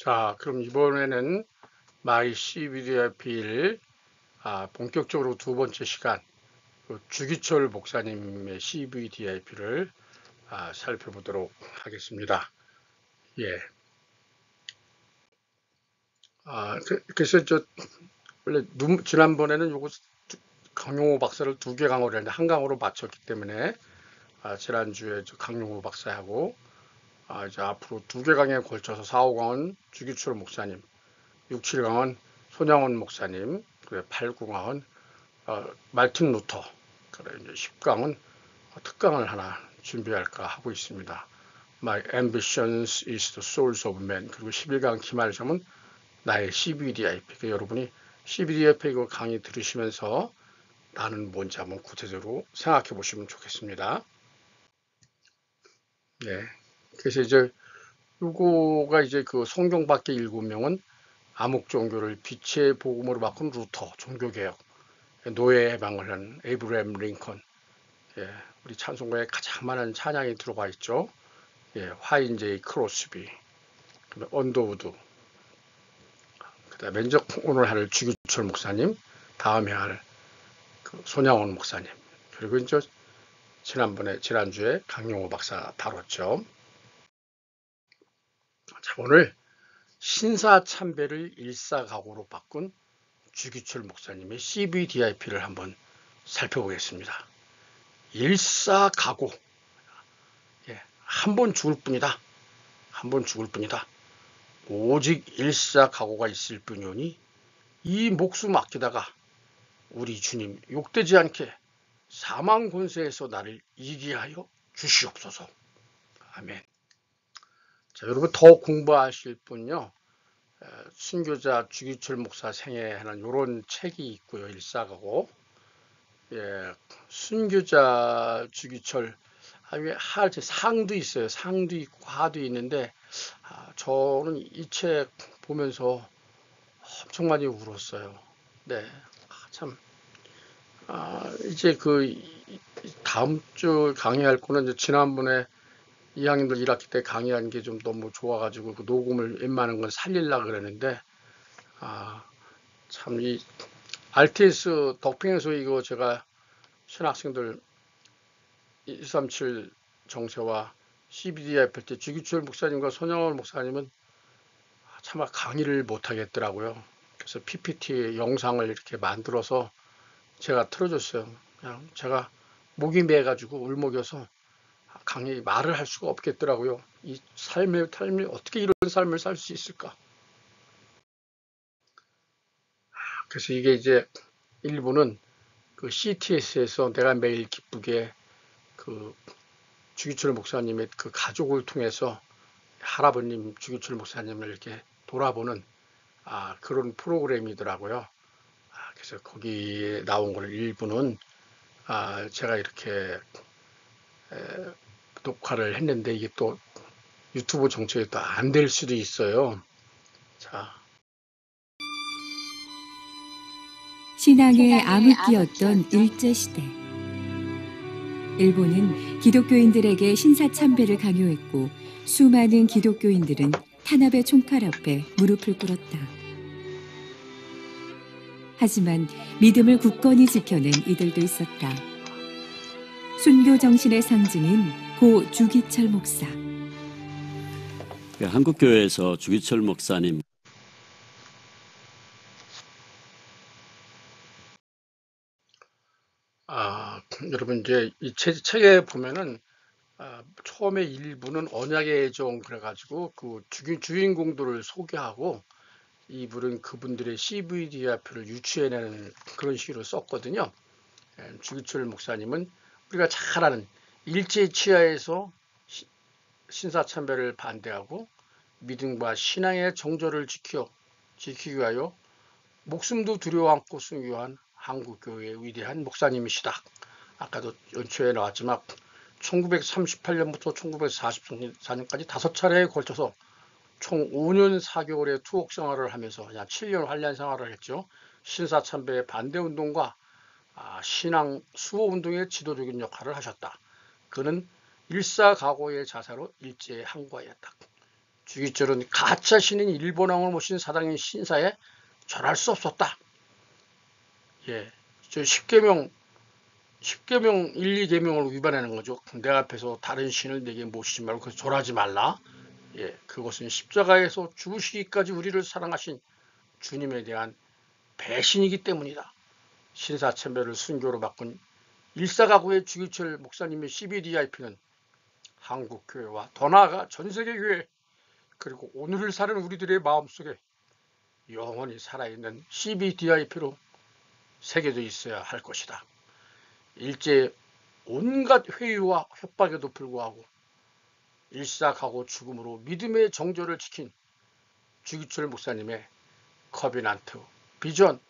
자, 그럼 이번에는 마이 CBDIP를 본격적으로 두 번째 시간 주기철 목사님의 CBDIP를 살펴보도록 하겠습니다. 예. 그래서 원래 지난번에는 요거 강용호 박사를 두 개 강의를 했는데 한 강으로 마쳤기 때문에 지난주에 강용호 박사하고 이제 앞으로 두 개 강의에 걸쳐서 4, 5강은 주기철 목사님, 6, 7강은 손양원 목사님, 8, 9강은 말틴 루터, 그래 이제 10강은 특강을 하나 준비할까 하고 있습니다. My ambitions is the souls of man. 그리고 11강 기말점은 나의 CBDIP. 그러니까 여러분이 CBDIP 그 강의 들으시면서 나는 뭔지 한번 구체적으로 생각해 보시면 좋겠습니다. 네. 그래서 이제 요거가 이제 그 성경 밖의 7명은 암흑 종교를 빛의 복음으로 바꾼 루터, 종교개혁, 노예 해방을 한 에이브라임 링컨, 예, 우리 찬송가에 가장 많은 찬양이 들어가 있죠. 예, 화인제이 크로스비, 언더우드, 그다음에 오늘 할 주기철 목사님, 다음에 할 손양원 목사님, 그리고 이제 지난주에 강용호 박사 다뤘죠. 자, 오늘 신사참배를 일사각오로 바꾼 주기철 목사님의 CBDIP를 한번 살펴보겠습니다. 일사각오, 예, 한 번 죽을 뿐이다. 한 번 죽을 뿐이다. 오직 일사각오가 있을 뿐이오니 이 목숨 아끼다가 우리 주님 욕되지 않게 사망 권세에서 나를 이기게 하여 주시옵소서. 아멘. 자, 여러분 더 공부하실 분요. 순교자 주기철 목사 생애 하는 이런 책이 있고요. 일사각오. 예, 순교자 주기철 상도 있어요. 상도 있고 화도 있는데 저는 이 책 보면서 엄청 많이 울었어요. 네, 참 이제 다음 주 강의할 거는 이제 지난번에 2학년들 1학기 때 강의한 게 좀 너무 좋아가지고 그 녹음을 웬만한 건 살리려고 그러는데 참 이 RTS 덕평에서 이거 제가 신학생들 137 정세와 CBDIP 때 주기철 목사님과 손영원 목사님은 참 강의를 못 하겠더라고요. 그래서 PPT 영상을 이렇게 만들어서 제가 틀어줬어요. 그냥 제가 목이 매가지고 울먹여서 강의 말을 할 수가 없겠더라고요. 이 삶을 어떻게 이런 삶을 살 수 있을까? 그래서 이게 이제 일부는 그 CTS에서 내가 매일 기쁘게 그 주기철 목사님의 그 가족을 통해서 할아버님 주기철 목사님을 이렇게 돌아보는 그런 프로그램이더라고요. 그래서 거기에 나온 걸 일부는 제가 이렇게 녹화를 했는데 이게 또 유튜브 정책이 또 안 될 수도 있어요. 자, 신앙의 암흑기였던 일제시대. 일본은 기독교인들에게 신사참배를 강요했고 수많은 기독교인들은 탄압의 총칼 앞에 무릎을 꿇었다. 하지만 믿음을 굳건히 지켜낸 이들도 있었다. 순교 정신의 상징인 고 주기철 목사. 한국교회에서 주기철 목사님 여러분 이제 이 책에 보면은 처음에 일부는 언약의 애정 그래가지고 그 주인공들을 소개하고 이분은 그분들의 CVDIP를 유추해내는 그런 식으로 썼거든요. 주기철 목사님은 우리가 잘 아는 일제 치하에서 신사참배를 반대하고 믿음과 신앙의 정절을 지키기 위하여 목숨도 두려워 안고 순교한 한국교회의 위대한 목사님이시다. 아까도 연초에 나왔지만 1938년부터 1944년까지 5차례에 걸쳐서 총 5년 4개월의 투옥 생활을 하면서 약 7년 환란 생활을 했죠. 신사참배 반대운동과 신앙 수호운동의 지도적인 역할을 하셨다. 그는 일사각오의 자세로 일제에 항거하였다. 주기철은 가짜 신인 일본 왕을 모신 사당인 신사에 절할 수 없었다. 예, 저 10계명 1, 2계명을 위반하는 거죠. 내 앞에서 다른 신을 내게 모시지 말고 그래서 절하지 말라. 예, 그것은 십자가에서 죽으시기까지 우리를 사랑하신 주님에 대한 배신이기 때문이다. 신사참배를 순교로 바꾼 일사가구의 주기철 목사님의 CBDIP는 한국교회와 더 나아가 전세계교회 그리고 오늘을 사는 우리들의 마음속에 영원히 살아있는 CBDIP로 새겨져 있어야 할 것이다. 일제의 온갖 회유와 협박에도 불구하고 일사가고 죽음으로 믿음의 정조를 지킨 주기철 목사님의 커비넌트, 비전,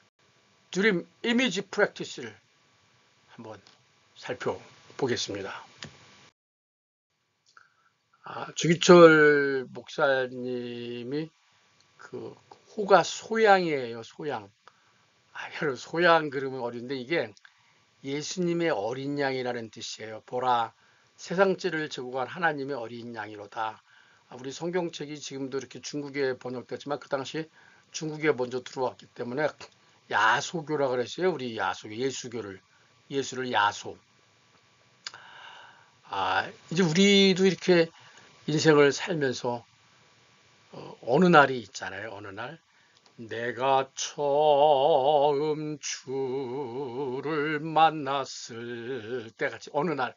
드림, 이미지 프랙티스를 한번 살펴보겠습니다. 주기철 목사님이 그 호가 소양이에요. 소양. 여러분 소양 그러면 어린데 이게 예수님의 어린 양이라는 뜻이에요. 보라 세상죄를 지고 간 하나님의 어린 양이로다. 우리 성경책이 지금도 이렇게 중국에 번역됐지만 그 당시 중국에 먼저 들어왔기 때문에 야소교라 그랬어요. 우리 야소, 예수를 야소. 이제 우리도 이렇게 인생을 살면서 어느 날이 있잖아요. 어느 날 내가 처음 주를 만났을 때같이 어느 날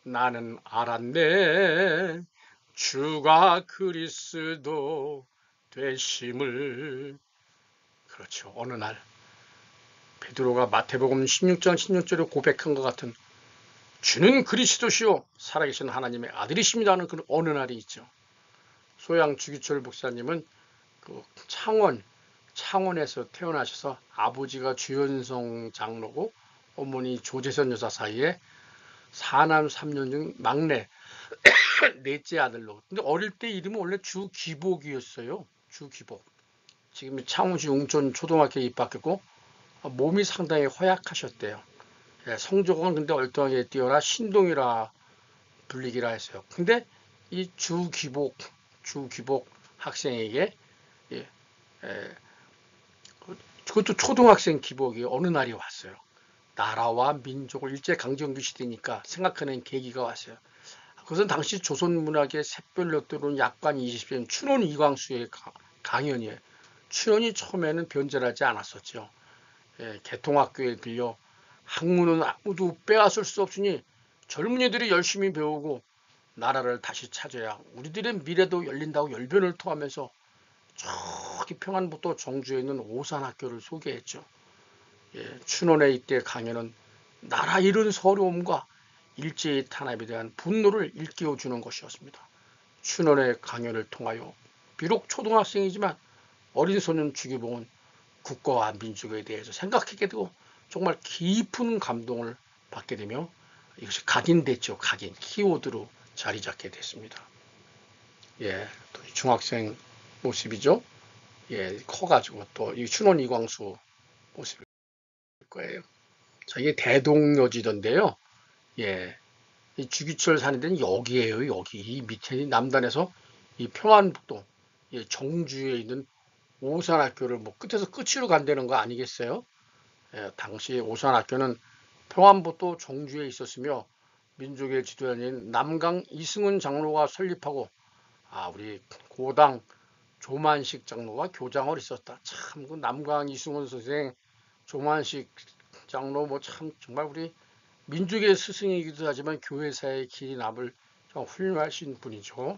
나는 알았네 주가 그리스도 되심을. 그렇죠. 어느 날 베드로가 마태복음 16장 16절에 고백한 것 같은 주는 그리스도시요 살아계신 하나님의 아들이십니다는 그런 어느 날이 있죠. 소양 주기철 목사님은 그 창원에서 태어나셔서 아버지가 주현성 장로고 어머니 조재선 여사 사이에 4남 3녀 중 막내 넷째 아들로. 근데 어릴 때 이름은 원래 주기복이었어요. 주기복. 지금 창원시 웅천 초등학교에 입학했고 몸이 상당히 허약하셨대요. 성적은 근데 얼떨하게 뛰어나 신동이라 불리기라 했어요. 근데 이 주기복 학생에게 그것도 초등학생 기복이 어느 날이 왔어요. 나라와 민족을 일제강점기 시대니까 생각하는 계기가 왔어요. 그것은 당시 조선문학의 샛별로 들어온 약관 20년 춘원 이광수의 강연이에요. 춘원이 처음에는 변절하지 않았었죠. 개통학교에 들려 학문은 아무도 빼앗을 수 없으니 젊은이들이 열심히 배우고 나라를 다시 찾아야 우리들의 미래도 열린다고 열변을 토하면서 저기 평안북도 정주에 있는 오산학교를 소개했죠. 춘원의 이때 강연은 나라 잃은 서러움과 일제의 탄압에 대한 분노를 일깨워주는 것이었습니다. 춘원의 강연을 통하여 비록 초등학생이지만 어린 소년 주기복은 국가와 민족에 대해서 생각하게 되고 정말 깊은 감동을 받게 되며 이것이 각인됐죠. 각인, 키워드로 자리 잡게 됐습니다. 또 중학생 모습이죠. 커가지고 또 이 춘원 이광수 모습일 거예요. 자, 이게 대동여지던데요. 이 주기철 사는 데는 여기에요. 여기 이 밑에 남단에서 이 평안북도 정주에 있는 오산학교를 뭐 끝에서 끝으로 간다는 거 아니겠어요? 당시 오산학교는 평안북도 정주에 있었으며 민족의 지도자인 남강 이승훈 장로가 설립하고 우리 고당 조만식 장로가 교장을 있었다. 참 그 남강 이승훈 선생, 조만식 장로 뭐 참 정말 우리 민족의 스승이기도 하지만 교회사의 길이 남을 참 훌륭하신 분이죠.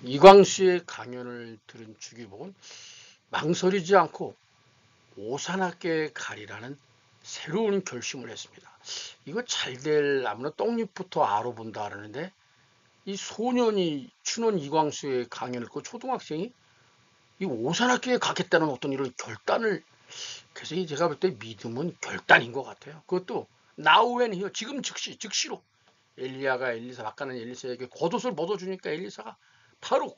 이광수의 강연을 들은 주기복은 망설이지 않고 오산학교에 가리라는 새로운 결심을 했습니다. 이거 잘 될 나무는 떡잎부터 알아본다 하는데 이 소년이 춘원 이광수의 강연을 듣고 초등학생이 이 오산학교에 가겠다는 어떤 이런 결단을, 그래서 제가 볼 때 믿음은 결단인 것 같아요. 그것도 now and here, 지금 즉시로 엘리야가 엘리사 바가는 엘리사에게 겉옷을 벗어주니까 엘리사가 바로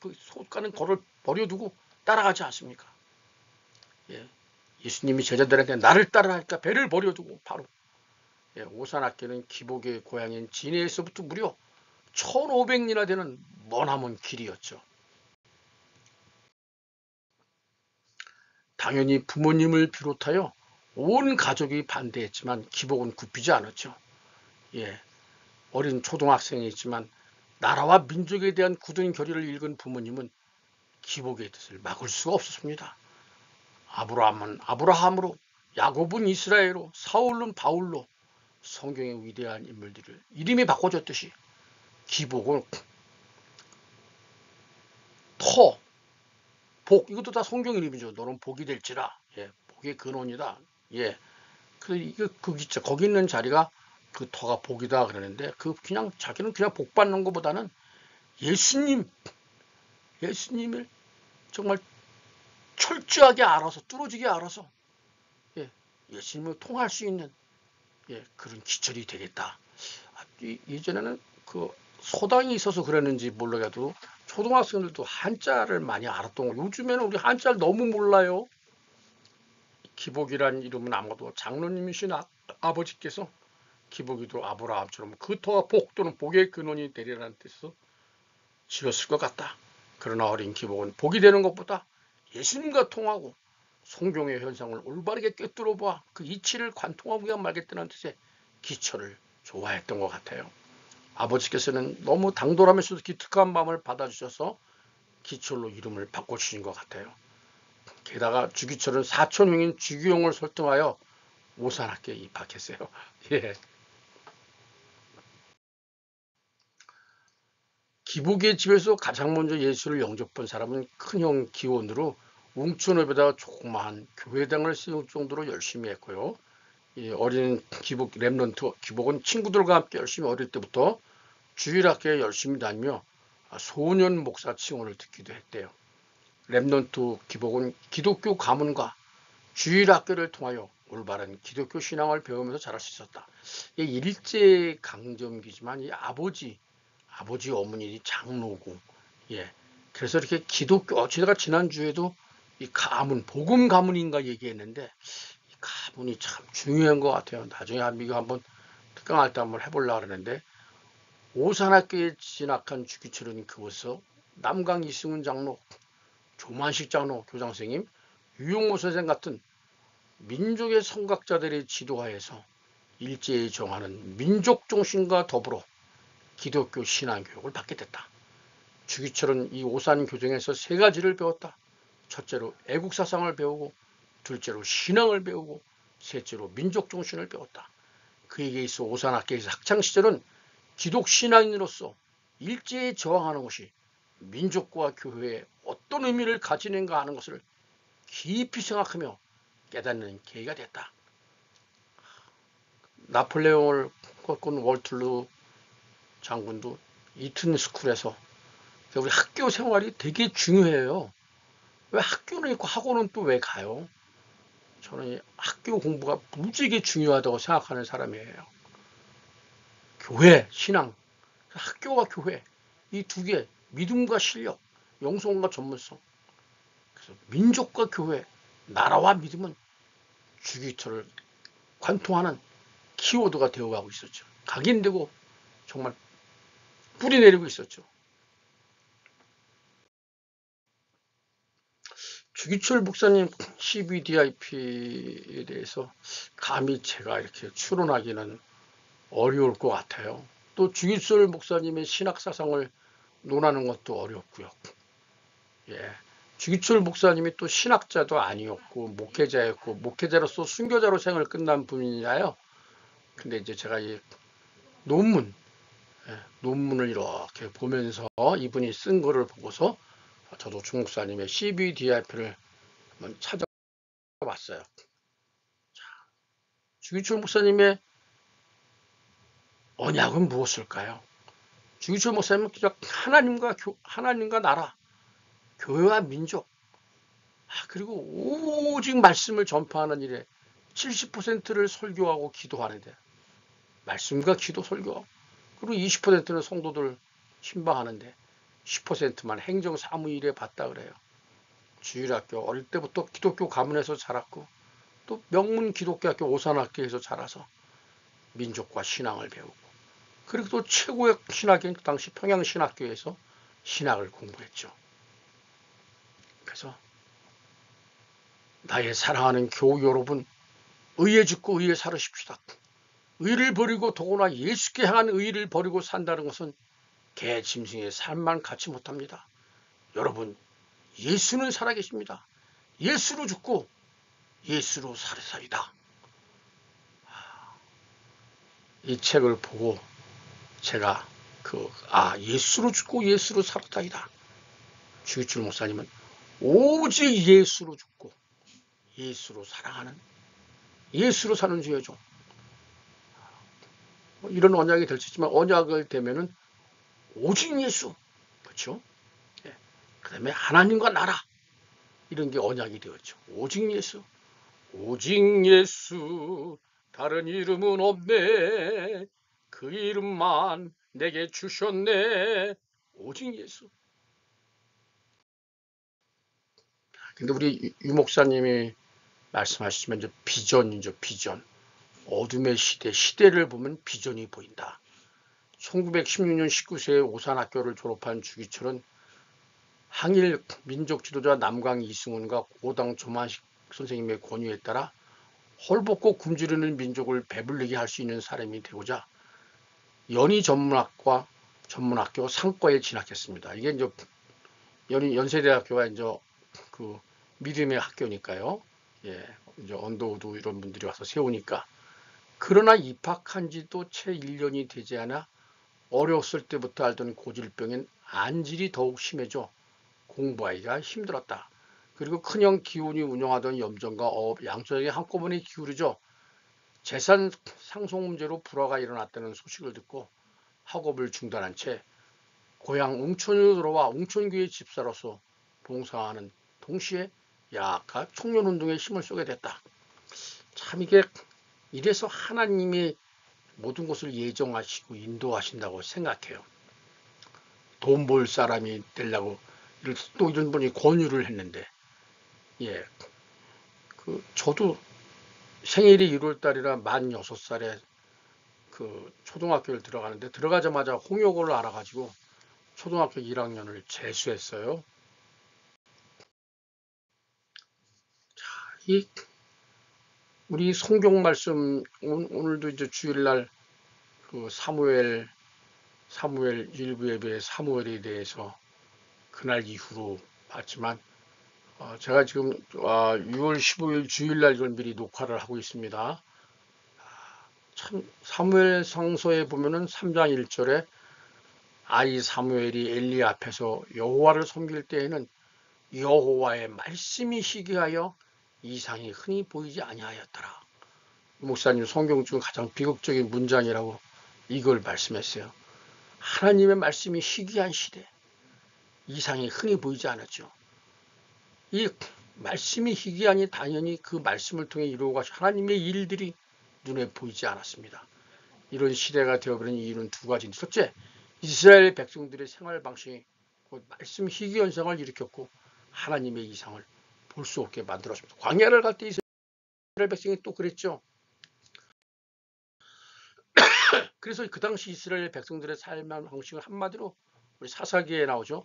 그 솥가는 걸을 버려두고 따라가지 않습니까? 예수님이 제자들한테 나를 따라하니까 배를 버려두고 바로 예, 오산학교는 기복의 고향인 진해에서부터 무려 1500리나 되는 머나먼 길이었죠. 당연히 부모님을 비롯하여 온 가족이 반대했지만 기복은 굽히지 않았죠. 예, 어린 초등학생이지만 나라와 민족에 대한 굳은 결의를 읽은 부모님은 기복의 뜻을 막을 수가 없었습니다. 아브라함은 아브라함으로, 야곱은 이스라엘로, 사울은 바울로 성경의 위대한 인물들을 이름이 바꿔줬듯이 기복은 터, 복, 이것도 다 성경 이름이죠. 너는 복이 될지라. 예, 복의 근원이다. 예, 그래서 이거 거기 있는 자리가 그 터가 복이다 그러는데 그냥 자기는 그냥 복 받는 것보다는 예수님을 정말 철저하게 알아서 뚫어지게 알아서 예, 예수님을 통할 수 있는 예, 그런 기철이 되겠다. 이전에는 그 소당이 있어서 그랬는지 몰라도 초등학생들도 한자를 많이 알았던 거. 요즘에는 우리 한자를 너무 몰라요. 기복이란 이름은 아마도 장로님이신 아버지께서 기복이도 아브라함처럼 그 터와 복 또는 복의 근원이 되리라는 뜻으로 지었을 것 같다. 그러나 어린 기복은 복이 되는 것보다 예수님과 통하고 성경의 현상을 올바르게 꿰뚫어 봐 그 이치를 관통하고야 말겠다는 뜻의 기초를 좋아했던 것 같아요. 아버지께서는 너무 당돌하면서도 기특한 마음을 받아주셔서 기철로 이름을 바꿔주신 것 같아요. 게다가 주기철은 사촌형인 주기용을 설득하여 오산학교에 입학했어요. 예. 기복의 집에서 가장 먼저 예수를 영접한 사람은 큰형 기원으로 웅천읍에다가 조그마한 교회당을 세울 정도로 열심히 했고요. 어린 기복 랩런트 기복은 친구들과 함께 열심히 어릴 때부터 주일학교에 열심히 다니며 소년 목사 칭호를 듣기도 했대요. 랩런트 기복은 기독교 가문과 주일학교를 통하여 올바른 기독교 신앙을 배우면서 자랄 수 있었다. 일제 강점기지만 이 아버지 어머니 장로고, 예. 그래서 이렇게 기독교, 제가 지난주에도 이 가문, 복음 가문인가 얘기했는데, 이 가문이 참 중요한 것 같아요. 나중에 이거 한번 특강할 때 한번 해보려고 하는데, 오산학교에 진학한 주기철은 그곳에서 남강 이승훈 장로, 조만식 장로, 교장선생님, 유용모 선생 같은 민족의 선각자들의 지도하에서 일제히 정하는 민족 정신과 더불어 기독교 신앙교육을 받게 됐다. 주기철은 이 오산 교정에서 세 가지를 배웠다. 첫째로 애국사상을 배우고, 둘째로 신앙을 배우고, 셋째로 민족정신을 배웠다. 그에게 있어 오산학교에서 학창시절은 기독신앙인으로서 일제에 저항하는 것이 민족과 교회에 어떤 의미를 가지는가 하는 것을 깊이 생각하며 깨닫는 계기가 됐다. 나폴레옹을 꺾은 월틀루 장군도 이튼 스쿨에서 우리 학교 생활이 되게 중요해요. 왜 학교는 있고 학원은 또 왜 가요? 저는 학교 공부가 무지하게 중요하다고 생각하는 사람이에요. 교회, 신앙, 학교와 교회 이 두 개, 믿음과 실력, 영성과 전문성. 그래서 민족과 교회, 나라와 믿음은 주기철을 관통하는 키워드가 되어가고 있었죠. 각인되고 정말 뿌리 내리고 있었죠. 주기철 목사님 CBDIP에 대해서 감히 제가 이렇게 추론하기는 어려울 것 같아요. 또 주기철 목사님의 신학사상을 논하는 것도 어렵고요. 예. 주기철 목사님이 또 신학자도 아니었고 목회자였고 목회자로서 순교자로 생을 끝난 분이잖아요. 근데 이제 제가 이 논문을 이렇게 보면서 이분이 쓴 거를 보고서 저도 주 목사님의 CBDIP를 한번 찾아봤어요. 주기철 목사님의 언약은 무엇일까요? 주기철 목사님은 하나님과 나라, 교회와 민족, 그리고 오직 말씀을 전파하는 일에 70%를 설교하고 기도하는데, 말씀과 기도 설교, 그리고 20%는 성도들 신방하는데 10%만 행정 사무 일에 받다 그래요. 주일학교 어릴 때부터 기독교 가문에서 자랐고 또 명문 기독교학교 오산학교에서 자라서 민족과 신앙을 배우고, 그리고 또 최고의 신학교인 그 당시 평양신학교에서 신학을 공부했죠. 그래서 나의 사랑하는 교우 여러분, 의에 죽고 의에 살으십시다. 의를 버리고 더구나 예수께 향한 의를 버리고 산다는 것은 개 짐승의 삶만 갖지 못합니다. 여러분, 예수는 살아계십니다. 예수로 죽고 예수로 살으사이다. 이 책을 보고 제가 예수로 죽고 예수로 살았다이다. 주기철 목사님은 오직 예수로 죽고 예수로 사랑하는, 예수로 사는 주여죠. 이런 언약이 될 수 있지만 언약을 되면은 오직 예수, 그렇죠? 그 다음에 하나님과 나라, 이런 게 언약이 되었죠. 오직 예수, 오직 예수, 다른 이름은 없네. 그 이름만 내게 주셨네. 오직 예수. 근데 우리 유 목사님이 말씀하시지만 이제 비전이죠, 비전. 어둠의 시대를 보면 비전이 보인다. 1916년 19세에 오산학교를 졸업한 주기철은 항일 민족 지도자 남강 이승훈과 고당 조만식 선생님의 권유에 따라 헐벗고 굶주리는 민족을 배불리게 할 수 있는 사람이 되고자 연희 전문학교 상과에 진학했습니다. 이게 이제 연세대학교가 이제 그 믿음의 학교니까요. 예, 이제 언더우드 이런 분들이 와서 세우니까. 그러나 입학한 지도 채 1년이 되지 않아 어렸을 때부터 앓던 고질병인 안질이 더욱 심해져 공부하기가 힘들었다. 그리고 큰형 기훈이 운영하던 염전과 어업 양쪽에 한꺼번에 기울이죠. 재산 상속 문제로 불화가 일어났다는 소식을 듣고 학업을 중단한 채 고향 웅천으로 돌아와 웅천교회 집사로서 봉사하는 동시에 야가 청년운동에 힘을 쏘게 됐다. 참 이게 이래서 하나님이 모든 것을 예정하시고 인도하신다고 생각해요. 돈 벌 사람이 되려고 또 이런 분이 권유를 했는데, 예, 저도 생일이 1월달이라 만 6살에 그 초등학교를 들어가는데 들어가자마자 홍역을 알아가지고 초등학교 1학년을 재수했어요. 이 우리 성경 말씀 오늘도 이제 주일날 그 사무엘 일부 예배의 사무엘에 대해서 그날 이후로 봤지만 제가 지금 6월 15일 주일날 이걸 미리 녹화를 하고 있습니다. 참 사무엘 상서에 보면은 3장 1절에 아이 사무엘이 엘리 앞에서 여호와를 섬길 때에는 여호와의 말씀이 희귀하여 이상이 흔히 보이지 아니하였더라. 목사님 성경 중 가장 비극적인 문장이라고 이걸 말씀했어요. 하나님의 말씀이 희귀한 시대, 이상이 흔히 보이지 않았죠. 이 말씀이 희귀하니 당연히 그 말씀을 통해 이루어가신 하나님의 일들이 눈에 보이지 않았습니다. 이런 시대가 되어버린 이유는 두 가지인데, 첫째, 이스라엘 백성들의 생활 방식이 말씀 희귀 현상을 일으켰고 하나님의 이상을 볼 수 없게 만들었습니다. 광야를 갈 때 이스라엘 백성이 또 그랬죠. 그래서 그 당시 이스라엘 백성들의 삶 방식은 한마디로 우리 사사기에 나오죠.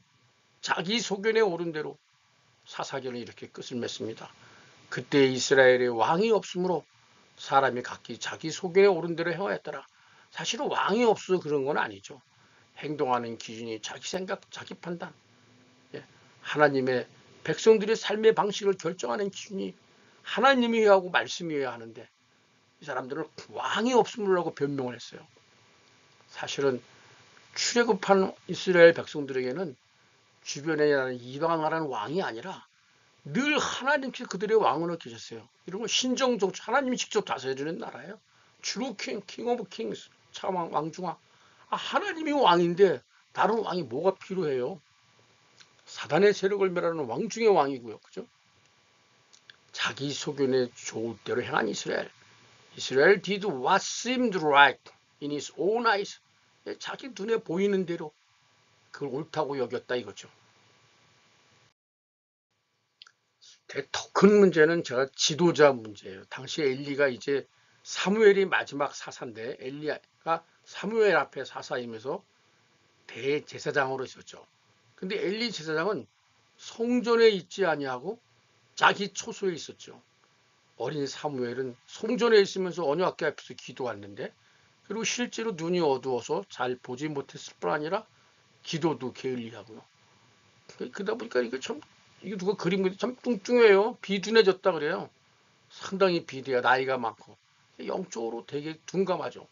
자기 소견에 오른 대로 사사기는 이렇게 끝을 맺습니다. 그때 이스라엘에 왕이 없으므로 사람이 각기 자기 소견에 오른 대로 행하였더라. 사실은 왕이 없어서 그런 건 아니죠. 행동하는 기준이 자기 생각, 자기 판단. 하나님의 백성들의 삶의 방식을 결정하는 기준이 하나님이어야 하고 말씀이어야 하는데 이 사람들은 왕이 없음으로라고 변명을 했어요. 사실은 출애굽한 이스라엘 백성들에게는 주변에 나는 이방 나라는 왕이 아니라 늘 하나님께 그들의 왕으로 계셨어요. 이런 건 신정적 하나님이 직접 다스려주는 나라예요. 트루 킹, 킹 오브 킹스, 차왕, 왕중왕. 하나님이 왕인데 다른 왕이 뭐가 필요해요? 사단의 세력을 멸하는 왕 중의 왕이고요. 그죠? 자기 소견에 좋을 대로 행한 이스라엘. 이스라엘 did what seemed right in his own eyes. 자기 눈에 보이는 대로 그걸 옳다고 여겼다 이거죠. 더 큰 문제는 제가 지도자 문제예요. 당시 엘리가 이제 사무엘이 마지막 사사인데 엘리야가 사무엘 앞에 사사이면서 대제사장으로 있었죠. 근데 엘리 제사장은 성전에 있지 아니하고 자기 초소에 있었죠. 어린 사무엘은 성전에 있으면서 언약궤 앞에서 기도했는데, 그리고 실제로 눈이 어두워서 잘 보지 못했을 뿐 아니라 기도도 게을리하고요. 그러다 보니까 이게 참, 이게 누가 그린 건지 참 뚱뚱해요. 비둔해졌다 그래요. 상당히 비대해, 나이가 많고 영적으로 되게 둔감하죠.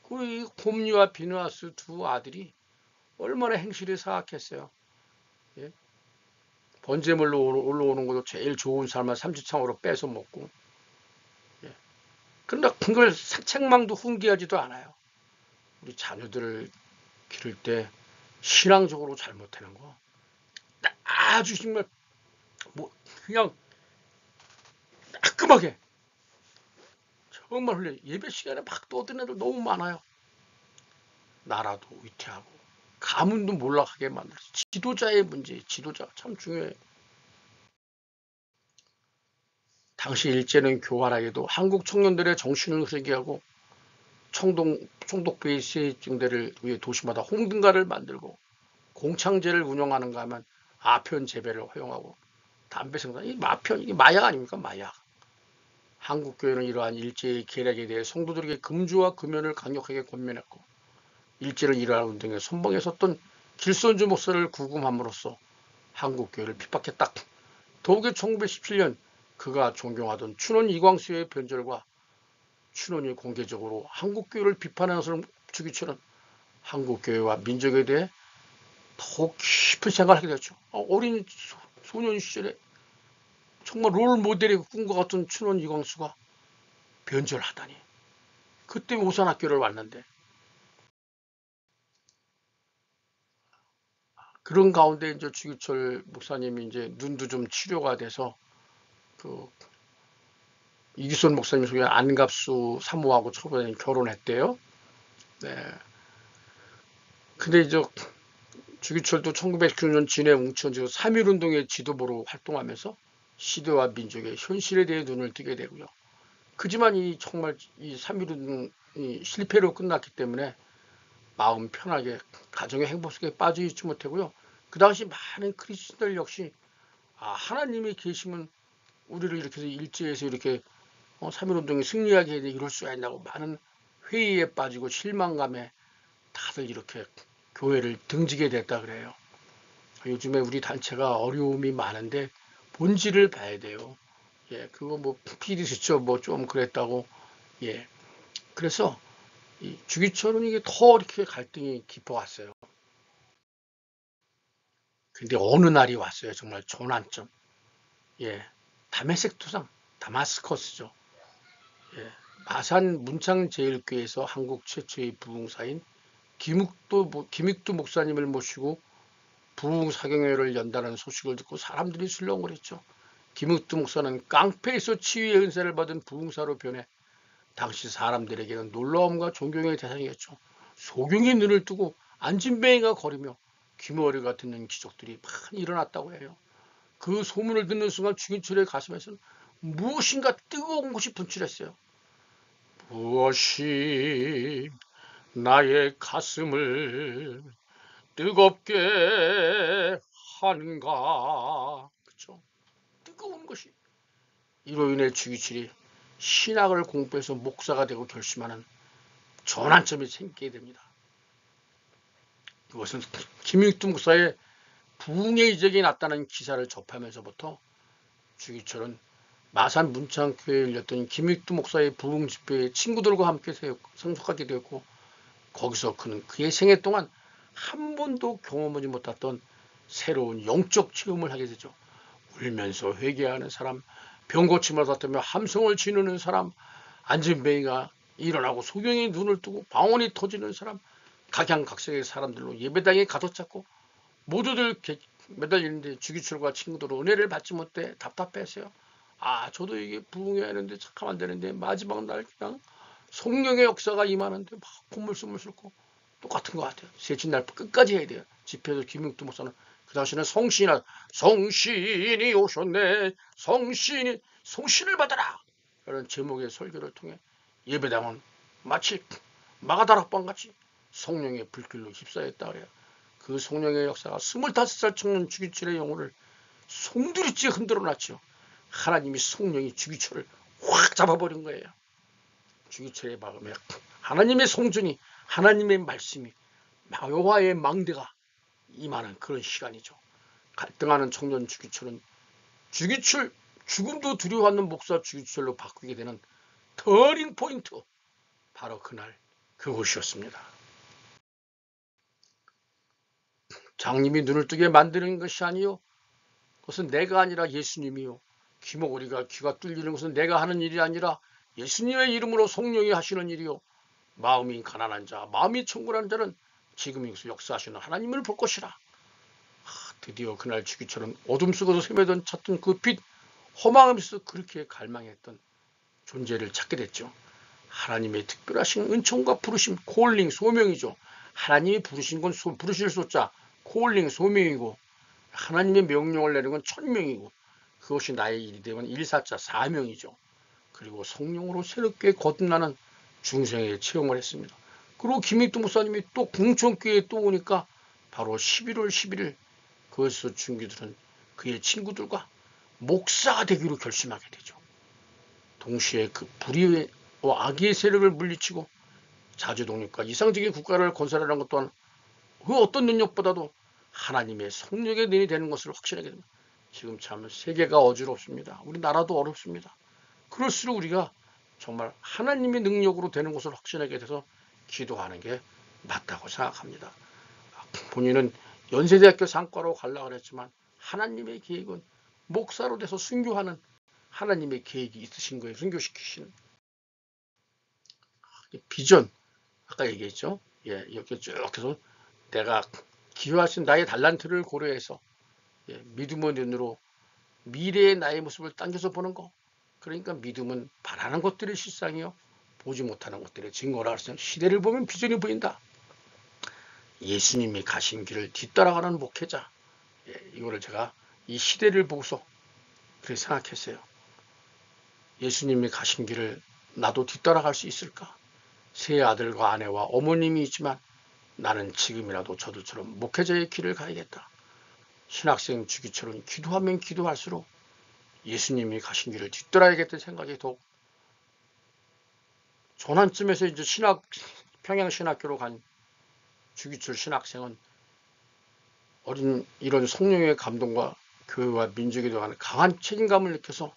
그리고 이 홈리와 비느하스 두 아들이 얼마나 행실이 사악했어요. 예? 번제물로 올라오는 것도 제일 좋은 삶을 삼지창으로 뺏어 먹고, 예. 그러나 그걸 사책망도 훈계하지도 않아요. 우리 자녀들을 기를 때 신앙적으로 잘못하는 거 아주 정말 뭐 그냥 따끔하게 정말 흘려. 예배 시간에 막 떠드는 애들 너무 많아요. 나라도 위태하고 가문도 몰락하게 만들어서 지도자의 문제, 지도자가 참 중요해요. 당시 일제는 교활하게도 한국 청년들의 정신을 흐르게 하고 총독 베이스의 증대를 위해 도시마다 홍등가를 만들고 공창제를 운영하는가 하면 아편 재배를 허용하고 담배 생산, 이 마편, 이게 마약 아닙니까? 마약. 한국교회는 이러한 일제의 계략에 대해 성도들에게 금주와 금연을 강력하게 권면했고, 일제를 일어나는 운동에 선봉에 섰던 길선주 목사를 구금함으로써 한국교회를 핍박했다. 더욱이 1917년 그가 존경하던 춘원 이광수의 변절과 춘원이 공개적으로 한국교회를 비판하는 것을 주기처럼 한국교회와 민족에 대해 더욱 깊은 생각을 하게 되었죠. 어린 소년 시절에 정말 롤 모델의 꿈과 같은 춘원 이광수가 변절하다니. 그때 오산학교를 왔는데, 그런 가운데 이제 주기철 목사님이 이제 눈도 좀 치료가 돼서 그 이기선 목사님 속에 안갑수 사모하고 초반에 결혼했대요. 네. 근데 이제 주기철도 1909년 진해 웅천지구 3.1운동의 지도부로 활동하면서 시대와 민족의 현실에 대해 눈을 뜨게 되고요. 그지만 이 정말 이 3.1운동이 실패로 끝났기 때문에 마음 편하게 가정의 행복 속에 빠져 있지 못하고요. 그 당시 많은 크리스천들 역시 하나님이 계시면 우리를 이렇게 일제에서 이렇게 3.1운동이 승리하게 해야 이럴 수가 있냐고 많은 회의에 빠지고 실망감에 다들 이렇게 교회를 등지게 됐다 그래요. 요즘에 우리 단체가 어려움이 많은데 본질을 봐야 돼요. 예, 그거 뭐 PD수첩 뭐 좀 그랬다고. 예, 그래서 이 주기철은 이게 더 이렇게 갈등이 깊어왔어요. 근데 어느 날이 왔어요. 정말 전환점. 예, 다메섹 투상, 다마스커스죠. 예, 마산 문창제일교회에서 한국 최초의 부흥사인 김익두 목사님을 모시고 부흥사경회를 연다는 소식을 듣고 사람들이 술렁을 했죠. 김익두 목사는 깡패에서 치유의 은사를 받은 부흥사로 변해 당시 사람들에게는 놀라움과 존경의 대상이었죠. 소경이 눈을 뜨고 안진뱅이가 거리며 귀머리가 듣는 기적들이 많이 일어났다고 해요. 그 소문을 듣는 순간 주기철의 가슴에서는 무엇인가 뜨거운 것이 분출했어요. 무엇이 나의 가슴을 뜨겁게 하는가. 그렇죠? 뜨거운 것이. 이로 인해 주기철이 신학을 공부해서 목사가 되고 결심하는 전환점이 생기게 됩니다. 이것은 김익두 목사의 부흥의 이적이 났다는 기사를 접하면서부터 주기철은 마산 문창교회에 열렸던 김익두 목사의 부흥 집회에 친구들과 함께 참석하게 되었고, 거기서 그는 그의 생애 동안 한 번도 경험하지 못했던 새로운 영적 체험을 하게 되죠. 울면서 회개하는 사람, 병고침을 받다며 함성을 지르는 사람, 안진뱅이가 일어나고 소경이 눈을 뜨고 방언이 터지는 사람, 각양각색의 사람들로 예배당에 가득 찼고 모두들 매달리는데 주기철과 친구들은 은혜를 받지 못해 답답했어요. 저도 이게 부흥해야 하는데 참 안 되는데 마지막 날 그냥 성령의 역사가 임하는데 막 콧물숨을 싣고 똑같은 것 같아요. 셋째 날 끝까지 해야 돼요. 집회에서 김익두 목사는 그 당시에는 성신이 오셨네, 성신을 받아라 라는 제목의 설교를 통해 예배당은 마치 마가다락방 같이 성령의 불길로 휩싸였다 그래요. 그 성령의 역사가 25살 청년 주기철의 영혼을 송두리째 흔들어 놨죠. 하나님이 성령이 주기철을 확 잡아버린 거예요. 주기철의 마음에 하나님의 성전이, 하나님의 말씀이, 여호와의 망대가 임하는 그런 시간이죠. 갈등하는 청년 주기철은 주기철, 죽음도 두려워 하는 목사 주기철로 바꾸게 되는 터닝 포인트, 바로 그날 그곳이었습니다. 장님이 눈을 뜨게 만드는 것이 아니요, 그것은 내가 아니라 예수님이요. 귀머거리가 귀가 뚫리는 것은 내가 하는 일이 아니라 예수님의 이름으로 성령이 하시는 일이요. 마음이 가난한 자, 마음이 청결한 자는 지금 여기서 역사하시는 하나님을 볼 것이라. 드디어 그날 주기철은 어둠 속에서 헤매던 찾던 그 빛, 허망하면서 그렇게 갈망했던 존재를 찾게 됐죠. 하나님의 특별하신 은총과 부르심, 콜링, 소명이죠. 하나님이 부르신 건 부르실 소자, 콜링, 소명이고, 하나님의 명령을 내는 건 천명이고, 그것이 나의 일이 되면 일사자, 사명이죠. 그리고 성령으로 새롭게 거듭나는 중생의 체험을 했습니다. 그리고 김익두 목사님이 또 궁천교회에 또 오니까 바로 11월 11일 그것에서 중기들은 그의 친구들과 목사가 되기로 결심하게 되죠. 동시에 그 불의와 악의 세력을 물리치고 자주독립과 이상적인 국가를 건설하는 것 또한 그 어떤 능력보다도 하나님의 성령의 능이 되는 것을 확신하게 됩니다. 지금 참 세계가 어지럽습니다. 우리 나라도 어렵습니다. 그럴수록 우리가 정말 하나님의 능력으로 되는 것을 확신하게 돼서 기도하는 게 맞다고 생각합니다. 본인은 연세대학교 상과로 가려고 했지만 하나님의 계획은 목사로 돼서 순교하는 하나님의 계획이 있으신 거예요. 순교시키시는 비전, 아까 얘기했죠. 예, 이렇게 쭉 해서 내가 기여하신 나의 달란트를 고려해서 믿음의 눈으로 미래의 나의 모습을 당겨서 보는 거. 그러니까 믿음은 바라는 것들의 실상이요, 보지 못하는 것들의 증거라 해서 시대를 보면 비전이 보인다. 예수님이 가신 길을 뒤따라가는 목회자. 이거를 제가 이 시대를 보고서 그렇게 생각했어요. 예수님이 가신 길을 나도 뒤따라갈 수 있을까? 세 아들과 아내와 어머님이 있지만 나는 지금이라도 저들처럼 목회자의 길을 가야겠다. 신학생 주기철은 기도하면 기도할수록 예수님이 가신 길을 뒤따라야겠다는 생각이 더욱 전환쯤에서 이제 평양신학교로 간 주기철 신학생은 어린 이런 성령의 감동과 교회와 민족에 대한 강한 책임감을 느껴서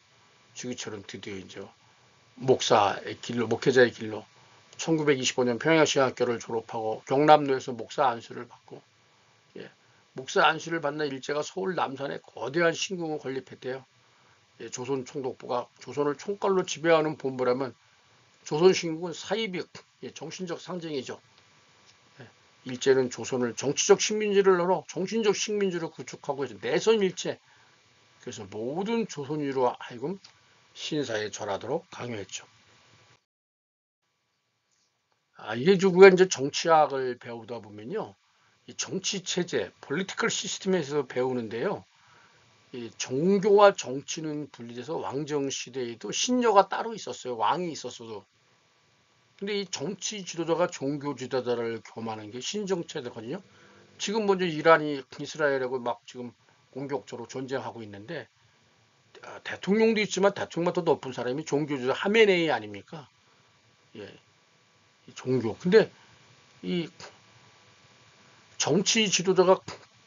주기철은 드디어 이제 목사의 길로, 목회자의 길로 1925년 평양신학교를 졸업하고 경남로에서 목사 안수를 받고, 목사 안수를 받는 일제가 서울 남산에 거대한 신궁을 건립했대요. 조선 총독부가 조선을 총칼로 지배하는 본부라면 조선 신궁은 사이비, 정신적 상징이죠. 일제는 조선을 정치적 식민지를 넣어 정신적 식민지로 구축하고 해서 내선일체, 그래서 모든 조선인으로 하여금 신사에 절하도록 강요했죠. 이게 우리가 이제 정치학을 배우다 보면요, 이 정치 체제, political 시스템에서 배우는데요, 이 종교와 정치는 분리돼서 왕정 시대에도 신녀가 따로 있었어요. 왕이 있었어도. 근데 이 정치 지도자가 종교 지도자를 겸하는 게 신정체거든요. 지금 먼저 이란이 이스라엘하고 막 지금 공격적으로 전쟁하고 있는데, 대통령도 있지만 대통령보다 더 높은 사람이 종교 지도자 하메네이 아닙니까? 종교. 근데 이 정치 지도자가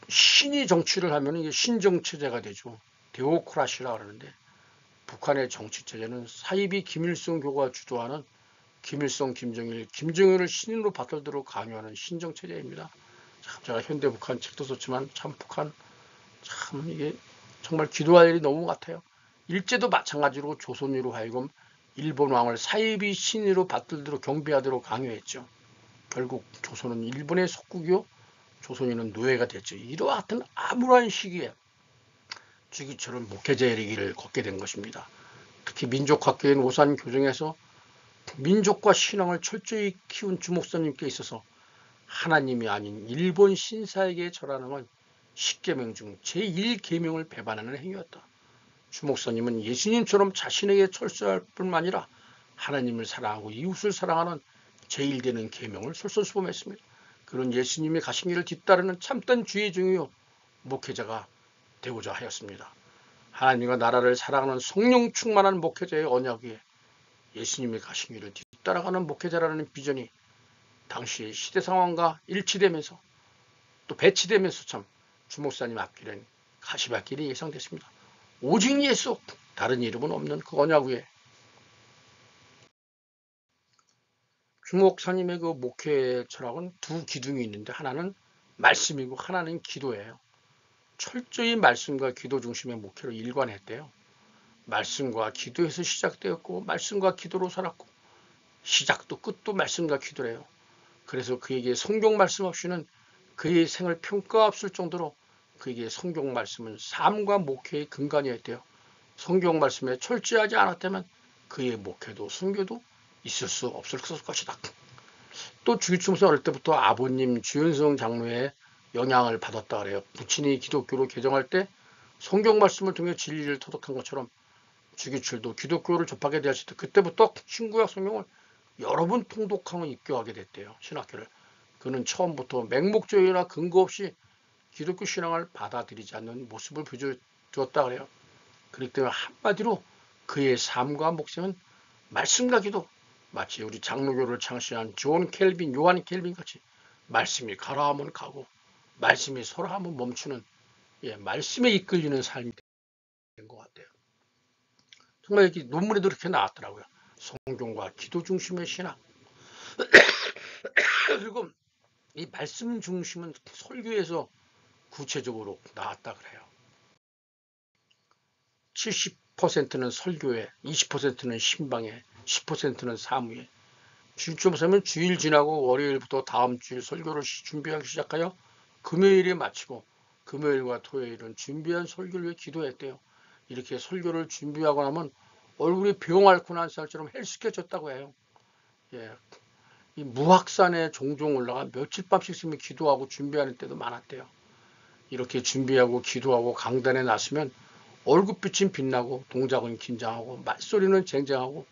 신이 정치를 하면 이게 신정체제가 되죠. 데오크라시라 그러는데, 북한의 정치체제는 사이비 김일성 교가 주도하는 김일성, 김정일, 김정일을 신인으로 받들도록 강요하는 신정체제입니다. 참 제가 현대 북한 책도 썼지만 참 북한 참 이게 정말 기도할 일이 너무 같아요. 일제도 마찬가지로 조선으로 하여금 일본 왕을 사이비 신으로 받들도록 경배하도록 강요했죠. 결국 조선은 일본의 속국이요, 조선인은 노예가 됐죠. 이와 같은 암울한 시기에 주기철은 목회자의 길을 걷게 된 것입니다. 특히 민족학교인 오산 교정에서 민족과 신앙을 철저히 키운 주목사님께 있어서 하나님이 아닌 일본 신사에게 절하는 건 10계명 중 제1계명을 배반하는 행위였다. 주목사님은 예수님처럼 자신에게 철저할 뿐만 아니라 하나님을 사랑하고 이웃을 사랑하는 제1되는 계명을 솔선수범했습니다. 그런 예수님이 가신 길을 뒤따르는 참된 주의 종이요 목회자가 되고자 하였습니다. 하나님과 나라를 사랑하는 성령 충만한 목회자의 언약 위에 예수님이 가신 길을 뒤따라가는 목회자라는 비전이 당시 시대 상황과 일치되면서 또 배치되면서 참 주목사님 앞길엔 가시밭길이 예상됐습니다. 오직 예수, 다른 이름은 없는 그 언약 위에 주목사님의 그 목회 철학은 두 기둥이 있는데 하나는 말씀이고 하나는 기도예요. 철저히 말씀과 기도 중심의 목회로 일관했대요. 말씀과 기도에서 시작되었고 말씀과 기도로 살았고 시작도 끝도 말씀과 기도래요. 그래서 그에게 성경 말씀 없이는 그의 생을 평가 없을 정도로 그에게 성경 말씀은 삶과 목회의 근간이었대요. 성경 말씀에 철저하지 않았다면 그의 목회도 순교도 있을 수 없을 것이다. 또 주기침서 어릴 때부터 아버님 주현성 장로의 영향을 받았다 그래요. 부친이 기독교로 개정할 때 성경 말씀을 통해 진리를 터득한 것처럼 주기철도 기독교를 접하게 되었을 때 그때부터 신구약 성경을 여러 번 통독하고 입교하게 됐대요. 신학교를. 그는 처음부터 맹목적이나 근거 없이 기독교 신앙을 받아들이지 않는 모습을 보여주었다 그래요. 그렇기 때문에 한마디로 그의 삶과 목생은 말씀과 기도, 마치 우리 장로교를 창시한 존 켈빈, 요한 켈빈 같이 말씀이 가라 하면 가고 말씀이 서라 하면 멈추는 말씀에 이끌리는 삶이 된 것 같아요. 정말 여기 논문에도 이렇게 나왔더라고요. 성경과 기도 중심의 신학. 그리고 이 말씀 중심은 설교에서 구체적으로 나왔다 그래요. 70%는 설교에, 20%는 신방에, 10%는 사무에. 주일주일은 주일 지나고 월요일부터 다음 주일 설교를 준비하기 시작하여 금요일에 마치고 금요일과 토요일은 준비한 설교를 위해 기도했대요. 이렇게 설교를 준비하고 나면 얼굴이 병 앓고 난 사람처럼 헬스케졌다고 해요. 이 무학산에 종종 올라가 며칠 밤씩 있으면 기도하고 준비하는 때도 많았대요. 이렇게 준비하고 기도하고 강단에 나서면 얼굴빛은 빛나고 동작은 긴장하고 말소리는 쟁쟁하고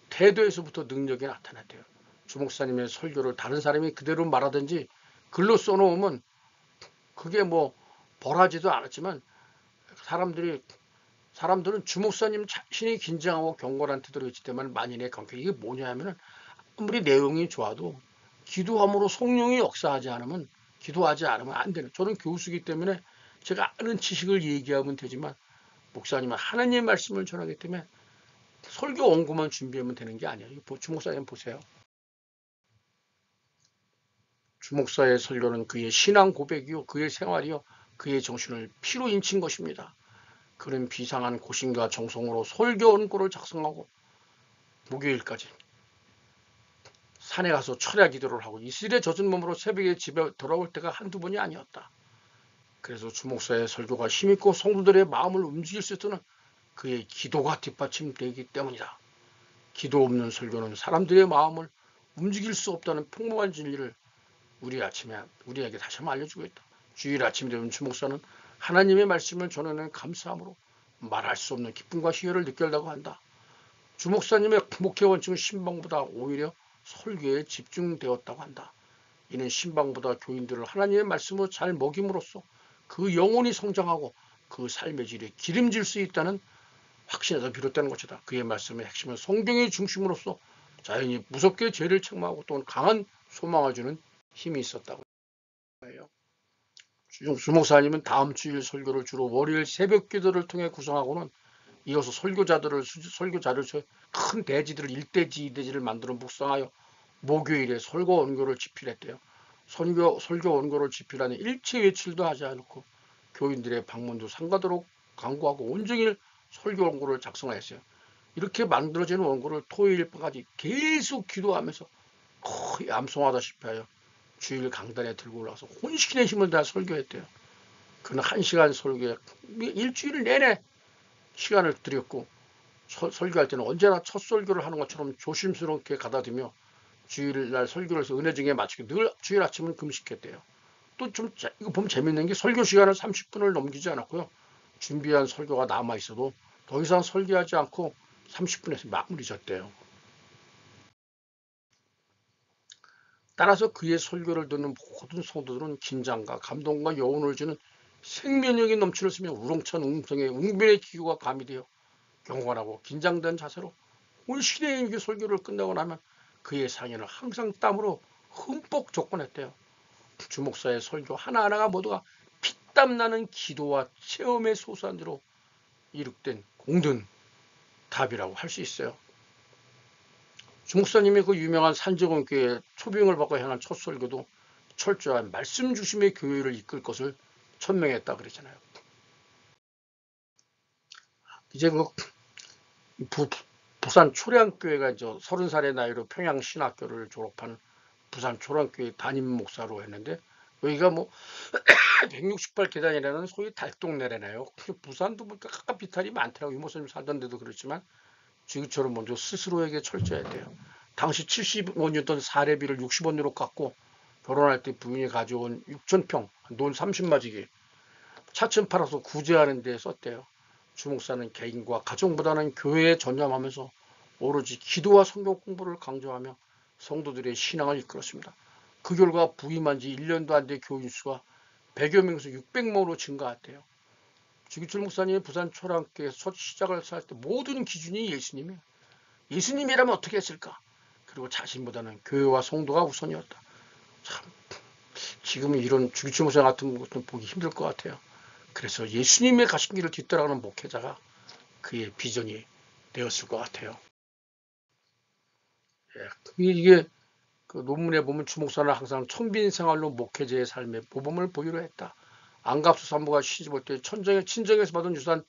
태도에서부터 능력이 나타났대요. 주목사님의 설교를 다른 사람이 그대로 말하든지 글로 써놓으면 그게 뭐 벌하지도 않았지만 사람들은 주목사님 자신이 긴장하고 경건한 태도로 있기 때문에 만인의 관계. 이게 뭐냐 하면은 아무리 내용이 좋아도 기도함으로 성령이 역사하지 않으면 기도하지 않으면 안 되는. 저는 교수이기 때문에 제가 아는 지식을 얘기하면 되지만 목사님은 하나님의 말씀을 전하기 때문에 설교 원고만 준비하면 되는 게 아니에요. 주목사님 보세요. 주목사의 설교는 그의 신앙 고백이요, 그의 생활이요, 그의 정신을 피로 인친 것입니다. 그는 비상한 고심과 정성으로 설교 원고를 작성하고 목요일까지 산에 가서 철야 기도를 하고 이슬에 젖은 몸으로 새벽에 집에 돌아올 때가 한두 번이 아니었다. 그래서 주목사의 설교가 힘있고 성도들의 마음을 움직일 수 있도록 그의 기도가 뒷받침되기 때문이다. 기도 없는 설교는 사람들의 마음을 움직일 수 없다는 평범한 진리를 우리에게 다시 한번 알려주고 있다. 주일 아침이 되면 주목사는 하나님의 말씀을 전하는 감사함으로 말할 수 없는 기쁨과 희열을 느낀다고 한다. 주목사님의 목회 원칙은 신방보다 오히려 설교에 집중되었다고 한다. 이는 신방보다 교인들을 하나님의 말씀으로 잘 먹임으로써 그 영혼이 성장하고 그 삶의 질에 기름질 수 있다는 확신에서 비롯되는 것이다. 그의 말씀의 핵심은 성경의 중심으로서 자연히 무섭게 죄를 책망하고 또한 강한 소망을 주는 힘이 있었다고 해요. 주목사님은 다음 주일 설교를 주로 월요일 새벽 기도를 통해 구성하고는 이어서 설교자를 큰 대지들을 1대지, 2대지를 만들어 묵상하여 목요일에 설교 원고를 집필했대요. 설교 원고를 집필하니 일체 외출도 하지 않고 교인들의 방문도 상가도록 강구하고 온종일 설교 원고를 작성했어요. 이렇게 만들어진 원고를 토요일 밤까지 계속 기도하면서 거의 암송하다시피 하여 주일 강단에 들고 올라가서 혼신의 힘을 다해 설교했대요. 그는 1시간 설교에 일주일 내내 시간을 들였고 설교할 때는 언제나 첫 설교를 하는 것처럼 조심스럽게 가다듬며 주일날 설교를 해서 은혜 중에 마치고 늘 주일 아침은 금식했대요. 또 좀 이거 보면 재밌는 게 설교 시간을 30분을 넘기지 않았고요. 준비한 설교가 남아있어도 더 이상 설교하지 않고 30분에서 마무리 졌대요. 따라서 그의 설교를 듣는 모든 성도들은 긴장과 감동과 여운을 주는 생명력이 넘치는 우렁찬 음성의 웅변의 기교가 가미되어 경건하고 긴장된 자세로 온 시대의 그 설교를 끝나고 나면 그의 상의는 항상 땀으로 흠뻑 젖곤했대요. 주목사의 설교 하나하나가 모두가 피땀나는 기도와 체험의 소산으로 이룩된 공든 답이라고 할 수 있어요. 주목사님이 그 유명한 산정원교회 초빙을 받고 향한 첫 설교도 철저한 말씀 중심의 교회를 이끌 것을 천명했다 그랬잖아요. 이제 그 부산 초량교회가 이제 30살의 나이로 평양신학교를 졸업한 부산 초량교회 담임 목사로 했는데 여기가 뭐 168계단이라는 소위 달동네래네요. 부산도 보니까 각각 비탈이 많더라고요. 이모선님 살던 데도 그렇지만 지금처럼 먼저 스스로에게 철저해야 돼요. 당시 70원이었던 사례비를 60원으로 깎고 결혼할 때 부인이 가져온 6,000평 논 30마지기 차츰 팔아서 구제하는 데 썼대요. 주목사는 개인과 가정보다는 교회에 전념하면서 오로지 기도와 성경 공부를 강조하며 성도들의 신앙을 이끌었습니다. 그 결과 부임한 지 1년도 안 된 교인 수가 100여 명에서 600명으로 증가했대요. 주기철 목사님이 부산 초랑교에서 첫 시작을 할 때 모든 기준이 예수님이에요. 예수님이라면 어떻게 했을까? 그리고 자신보다는 교회와 성도가 우선이었다. 참 지금은 이런 주기철 목사 같은 것도 보기 힘들 것 같아요. 그래서 예수님의 가신 길을 뒤따라가는 목회자가 그의 비전이 되었을 것 같아요. 이게 그 논문에 보면 주목사는 항상 청빈 생활로 목회자의 삶의 모범을 보이려 했다. 안갑수 산부가 시집올 때 친정에서 받은 유산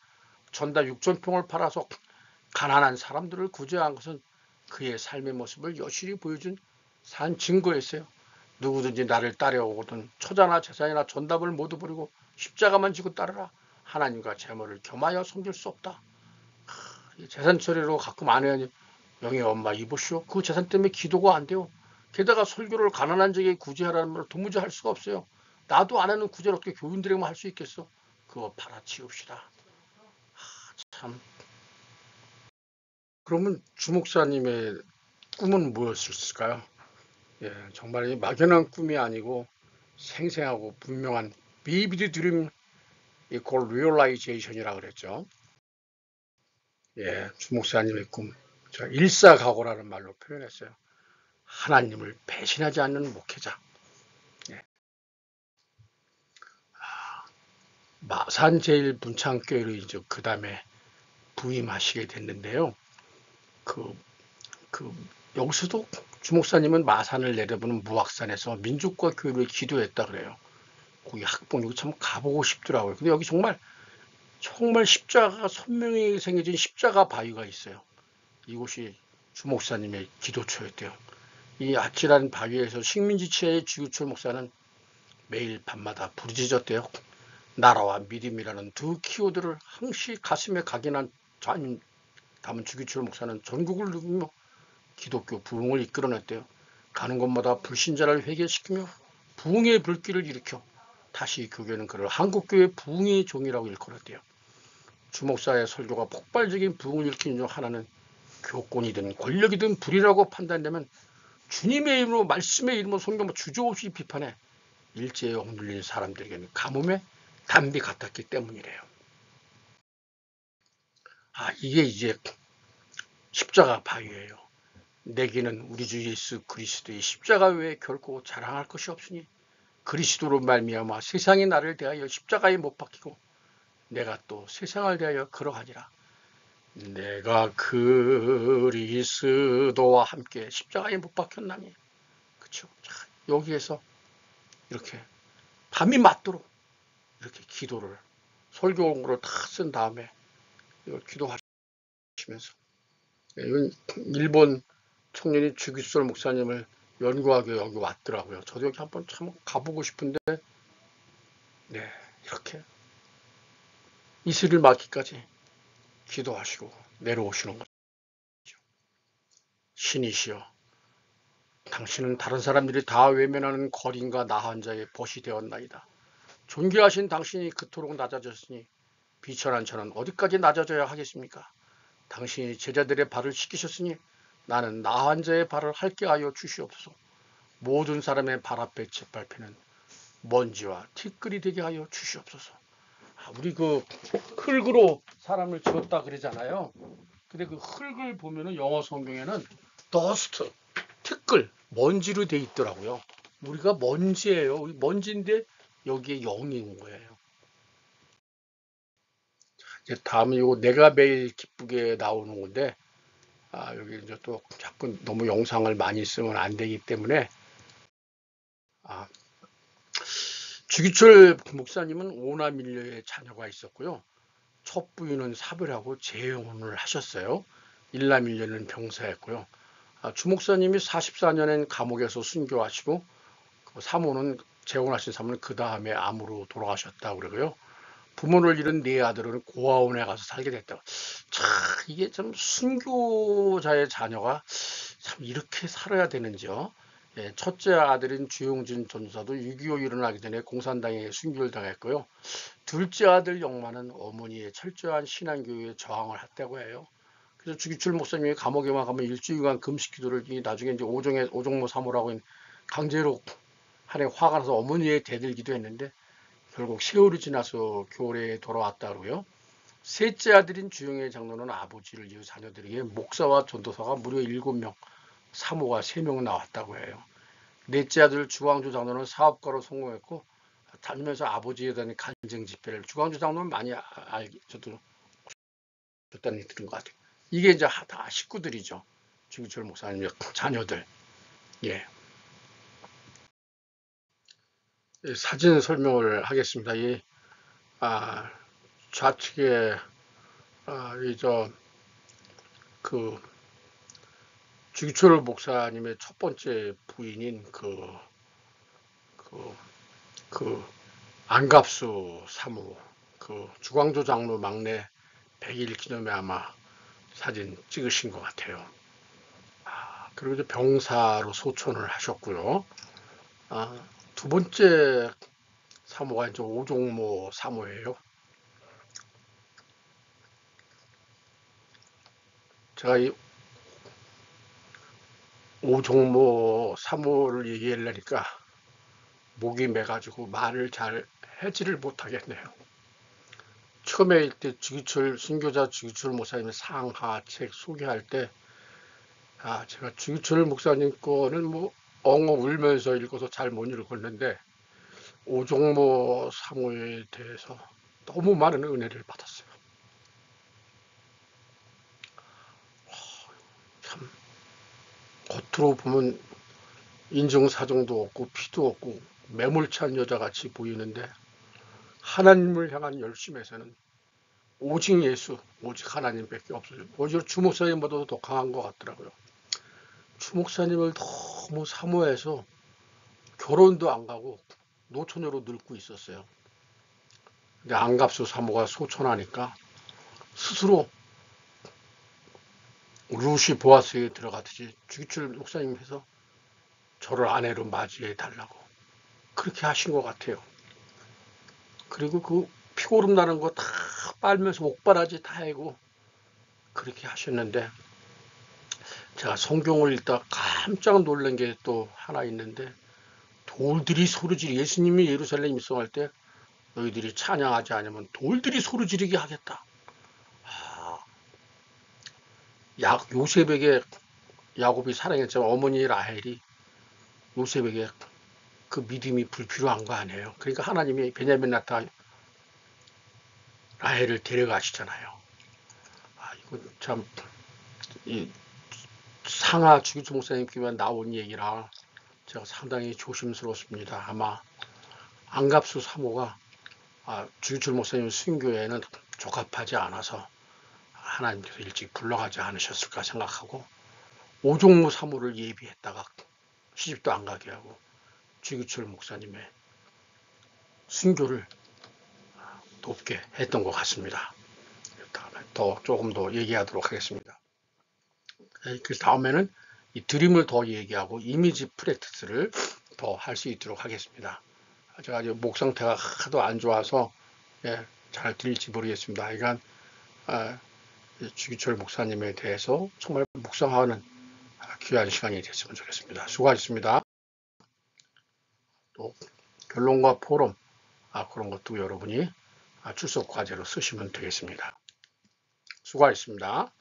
전다 6,000평을 팔아서 가난한 사람들을 구제한 것은 그의 삶의 모습을 여실히 보여준 산 증거였어요. 누구든지 나를 따라오거든 처자나 재산이나 전답을 모두 버리고 십자가만 지고 따르라. 하나님과 재물을 겸하여 섬길 수 없다. 재산 처리로 가끔 아내는 영희 엄마 이보시오. 그 재산 때문에 기도가 안 돼요. 게다가 설교를 가난한 자에게 구제하라는 말을 도무지 할 수가 없어요. 나도 안 하는 구제를 어떻게 교인들에게만 할 수 있겠어. 그거 팔아치웁시다. 참. 그러면 주목사님의 꿈은 무엇이었을까요? 정말 막연한 꿈이 아니고 생생하고 분명한 vivid dream equal realization이라고 그랬죠. 주목사님의 꿈, 저 일사각오라는 말로 표현했어요. 하나님을 배신하지 않는 목회자. 마산 제일 문창교회로 이제 그 다음에 부임하시게 됐는데요. 여기서도 주목사님은 마산을 내려보는 무악산에서 민족과 교회를 기도했다 그래요. 거기 학봉 참 가보고 싶더라고요. 근데 여기 정말 십자가가 선명히 생겨진 십자가 바위가 있어요. 이곳이 주목사님의 기도처였대요. 이 아찔한 바위에서 식민지체의 주기철 목사는 매일 밤마다 부르짖었대요. 나라와 믿음이라는 두 키워드를 항시 가슴에 각인한 담은 주기철 목사는 전국을 누비며 기독교 부흥을 이끌어냈대요. 가는 곳마다 불신자를 회개시키며 부흥의 불길을 일으켜 다시 교회는 그를 한국교회 부흥의 종이라고 일컬었대요. 주목사의 설교가 폭발적인 부흥을 일으킨 중 하나는 교권이든 권력이든 불이라고 판단되면 주님의 이름으로 말씀의 이름으로 성경을 주저없이 비판해 일제에 억눌린 사람들에게는 가뭄의 담비 같았기 때문이래요. 이게 이제 십자가 바위예요. 내게는 우리 주 예수 그리스도의 십자가 외에 결코 자랑할 것이 없으니 그리스도로 말미암아 세상이 나를 대하여 십자가에 못 박히고 내가 또 세상을 대하여 그러하니라. 내가 그리스도와 함께 십자가에 못 박혔나니. 그렇죠. 여기에서 이렇게 밤이 맞도록 이렇게 기도를 설교용으로 다 쓴 다음에 이걸 기도하시면서 이건 일본 청년이 주기철 목사님을 연구하기 여기 왔더라고요. 저도 여기 한번 참 가보고 싶은데 이렇게 이슬을 맞기까지 기도하시고 내려오시는 거죠. 신이시여, 당신은 다른 사람들이 다 외면하는 거린과 나한 자의 벗이 되었나이다. 존귀하신 당신이 그토록 낮아졌으니 비천한 저는 어디까지 낮아져야 하겠습니까? 당신이 제자들의 발을 씻기셨으니 나는 나한 자의 발을 핥게 하여 주시옵소서. 모든 사람의 발 앞에 짓밟히는 먼지와 티끌이 되게 하여 주시옵소서. 우리 그 흙으로 사람을 지었다 그러잖아요. 근데 그 흙을 보면은 영어 성경에는 dust, 티끌, 먼지로 돼 있더라고요. 우리가 먼지예요. 우리 먼지인데 여기에 영이 온 거예요. 이제 다음은 이거 내가 매일 기쁘게 나오는 건데, 여기 이제 또 자꾸 너무 영상을 많이 쓰면 안 되기 때문에, 아, 주기철 목사님은 오남일녀의 자녀가 있었고요. 첫 부인은 사별하고 재혼을 하셨어요. 일남일녀는 병사했고요. 주 목사님이 44년엔 감옥에서 순교하시고, 사모는 재혼하신 사모는 그 다음에 암으로 돌아가셨다고 그러고요. 부모를 잃은 네 아들은 고아원에 가서 살게 됐다고. 참 이게 참 순교자의 자녀가 참 이렇게 살아야 되는지요. 예, 첫째 아들인 주용진 전사도 6.25 일어나기 전에 공산당에 순교를 당했고요. 둘째 아들 영만은 어머니의 철저한 신앙교육에 저항을 했다고 해요. 그래서 주기철 목사님이 감옥에만 가면 일주일간 금식 기도를 나중에 이제 오종모 사모라고 강제로 한해 화가 나서 어머니에 대들기도 했는데 결국 세월이 지나서 교회에 돌아왔다고요. 셋째 아들인 주영의 장로는 아버지를 이어 자녀들에게 목사와 전도사가 무려 7명, 사모가 3명 나왔다고 해요. 넷째 아들 주광주 장로는 사업가로 성공했고 다니면서 아버지에 대한 간증 집회를 주광주 장로는 많이 저도 듣다는 얘기 들은 것 같아요. 이게 이제 다 식구들이죠. 주기철 목사님의 자녀들. 예. 사진 설명을 하겠습니다. 좌측에 그 주기철 목사님의 첫 번째 부인인 그 안갑수 사무, 그 주광조 장로 막내 100일 기념에 아마 사진 찍으신 것 같아요. 그리고 이제 병사로 소천을 하셨고요. 두 번째 사모가 이제 오종모 사모예요. 제가 이 오종모 사모를 얘기하려니까 목이 매가지고 말을 잘 하지를 못하겠네요. 처음에 때 주기철 순교자 주기철 목사님의 상하책 소개할 때 제가 주기철 목사님 거는 뭐 엉엉 울면서 읽어서 잘 못 읽었는데 오종모 사모에 대해서 너무 많은 은혜를 받았어요. 참 겉으로 보면 인정사정도 없고 피도 없고 매몰찬 여자같이 보이는데 하나님을 향한 열심에서는 오직 예수, 오직 하나님밖에 없어요. 오히려 주 목사님보다도 더 강한 것 같더라고요. 주 목사님을 너무 사모해서 결혼도 안 가고 노처녀로 늙고 있었어요. 근데 안갑수 사모가 소천하니까 스스로 루시 보아스에 들어가듯이 주기철 목사님께서 저를 아내로 맞이해 달라고 그렇게 하신 것 같아요. 그리고 그 피고름 나는 거 다 빨면서 목바라지 다 해고 그렇게 하셨는데 제가 성경을 읽다 깜짝 놀란 게 또 하나 있는데 돌들이 소리지르 예수님이 예루살렘 입성할 때 너희들이 찬양하지 않으면 돌들이 소리지르게 하겠다. 요셉에게 야곱이 사랑했지만 어머니 라헬이 요셉에게 그 믿음이 불필요한 거 아니에요. 그러니까 하나님이 베냐민 나타 라헬을 데려가시잖아요. 이거 참 이 상하 주기철 목사님께 나온 얘기라 제가 상당히 조심스럽습니다. 아마 안갑수 사모가 주기철 목사님 순교에는 적합하지 않아서 하나님께서 일찍 불러가지 않으셨을까 생각하고 오종무 사모를 예비했다가 시집도 안 가게 하고 주기철 목사님의 순교를 돕게 했던 것 같습니다. 다음에 조금 더 얘기하도록 하겠습니다. 그 다음에는 이 드림을 더 얘기하고 이미지 프랙티스를 더 할 수 있도록 하겠습니다. 제가 이제 목 상태가 하도 안 좋아서 잘 들릴지 모르겠습니다. 그러니까 주기철 목사님에 대해서 정말 묵상하는 귀한 시간이 됐으면 좋겠습니다. 수고하셨습니다. 또 결론과 포럼 그런 것도 여러분이 출석 과제로 쓰시면 되겠습니다. 수고하셨습니다.